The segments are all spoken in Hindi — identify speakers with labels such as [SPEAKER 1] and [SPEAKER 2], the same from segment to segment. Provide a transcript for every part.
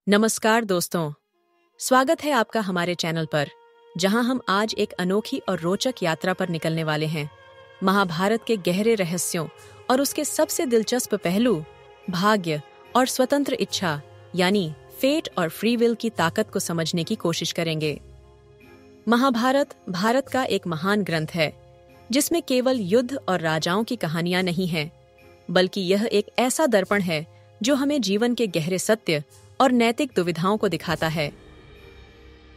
[SPEAKER 1] नमस्कार दोस्तों, स्वागत है आपका हमारे चैनल पर, जहां हम आज एक अनोखी और रोचक यात्रा पर निकलने वाले हैं। महाभारत के गहरे रहस्यों और उसके सबसे दिलचस्प पहलू, भाग्य और स्वतंत्र इच्छा यानी फेट और फ्री विल की ताकत को समझने की कोशिश करेंगे। महाभारत भारत का एक महान ग्रंथ है, जिसमें केवल युद्ध और राजाओं की कहानियां नहीं हैं, बल्कि यह एक ऐसा दर्पण है जो हमें जीवन के गहरे सत्य और नैतिक दुविधाओं को दिखाता है।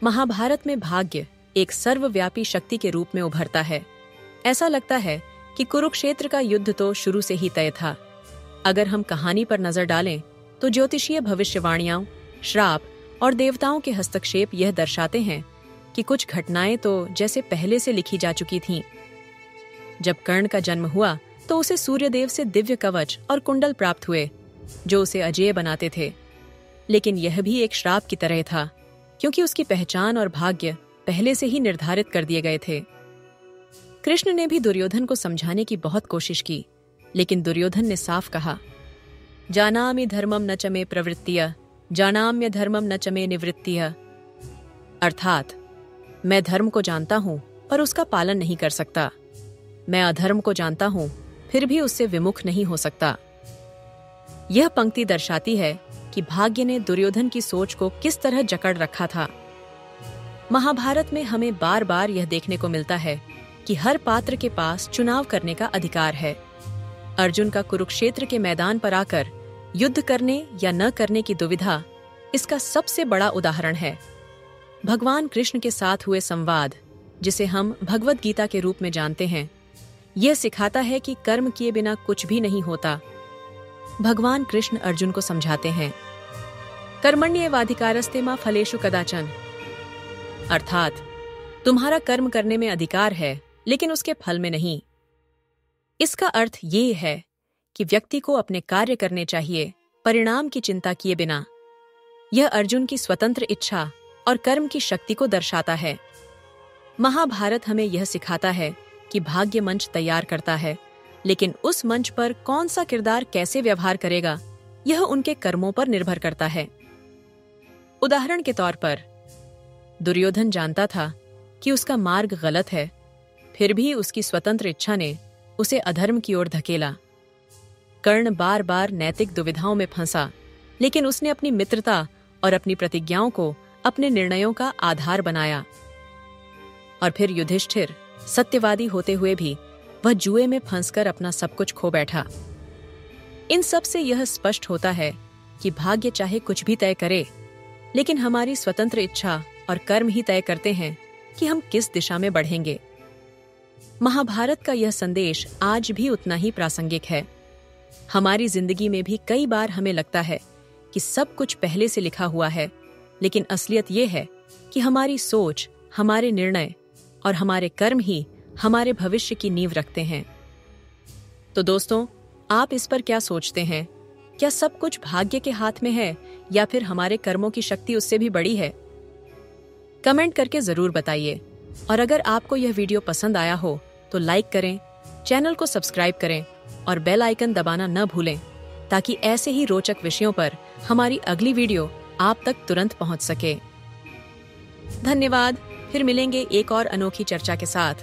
[SPEAKER 1] महाभारत में भाग्य एक सर्वव्यापी शक्ति के रूप में उभरता है। ऐसा लगता है कि कुरुक्षेत्र का युद्ध तो शुरू से ही तय था। अगर हम कहानी पर नजर डालें तो ज्योतिषीय भविष्यवाणियां, श्राप और देवताओं के हस्तक्षेप यह दर्शाते हैं कि कुछ घटनाएं तो जैसे पहले से लिखी जा चुकी थीं। जब कर्ण का जन्म हुआ तो उसे सूर्यदेव से दिव्य कवच और कुंडल प्राप्त हुए, जो उसे अजेय बनाते थे। लेकिन यह भी एक श्राप की तरह था, क्योंकि उसकी पहचान और भाग्य पहले से ही निर्धारित कर दिए गए थे। कृष्ण ने भी दुर्योधन को समझाने की बहुत कोशिश की, लेकिन दुर्योधन ने साफ कहा, जानामि धर्मम न च मे प्रवृत्तिय, जानाम्य धर्मम न च मे निवृत्तिय। अर्थात, मैं धर्म को जानता हूं पर उसका पालन नहीं कर सकता। मैं अधर्म को जानता हूं फिर भी उससे विमुख नहीं हो सकता। यह पंक्ति दर्शाती है कि भाग्य ने दुर्योधन की सोच को किस तरह जकड़ रखा था। महाभारत में हमें बार बार यह देखने को मिलता है कि हर पात्र के पास चुनाव करने का अधिकार है। अर्जुन का कुरुक्षेत्र के मैदान पर आकर युद्ध करने या न करने की दुविधा इसका सबसे बड़ा उदाहरण है। भगवान कृष्ण के साथ हुए संवाद, जिसे हम भगवद गीता के रूप में जानते हैं, यह सिखाता है कि कर्म किए बिना कुछ भी नहीं होता। भगवान कृष्ण अर्जुन को समझाते हैं, कर्मण्येवाधिकारस्ते मा फलेषु कदाचन। अर्थात, तुम्हारा कर्म करने में अधिकार है, लेकिन उसके फल में नहीं। इसका अर्थ ये है कि व्यक्ति को अपने कार्य करने चाहिए, परिणाम की चिंता किए बिना। यह अर्जुन की स्वतंत्र इच्छा और कर्म की शक्ति को दर्शाता है। महाभारत हमें यह सिखाता है कि भाग्य मंच तैयार करता है, लेकिन उस मंच पर कौन सा किरदार कैसे व्यवहार करेगा, यह उनके कर्मों पर निर्भर करता है। उदाहरण के तौर पर, दुर्योधन जानता था कि उसका मार्ग गलत है, फिर भी उसकी स्वतंत्र इच्छा ने उसे अधर्म की ओर धकेला। कर्ण बार बार नैतिक दुविधाओं में फंसा, लेकिन उसने अपनी मित्रता और अपनी प्रतिज्ञाओं को अपने निर्णयों का आधार बनाया। और फिर युधिष्ठिर सत्यवादी होते हुए भी वह जुए में फंसकर अपना सब कुछ खो बैठा। इन सब से यह स्पष्ट होता है कि भाग्य चाहे कुछ भी तय करे, लेकिन हमारी स्वतंत्र इच्छा और कर्म ही तय करते हैं कि हम किस दिशा में बढ़ेंगे। महाभारत का यह संदेश आज भी उतना ही प्रासंगिक है। हमारी जिंदगी में भी कई बार हमें लगता है कि सब कुछ पहले से लिखा हुआ है, लेकिन असलियत यह है कि हमारी सोच, हमारे निर्णय और हमारे कर्म ही हमारे भविष्य की नींव रखते हैं। तो दोस्तों, आप इस पर क्या सोचते हैं? क्या सब कुछ भाग्य के हाथ में है या फिर हमारे कर्मों की शक्ति उससे भी बड़ी है? कमेंट करके जरूर बताइए। और अगर आपको यह वीडियो पसंद आया हो तो लाइक करें, चैनल को सब्सक्राइब करें और बेल आइकन दबाना न भूलें, ताकि ऐसे ही रोचक विषयों पर हमारी अगली वीडियो आप तक तुरंत पहुंच सके। धन्यवाद। फिर मिलेंगे एक और अनोखी चर्चा के साथ।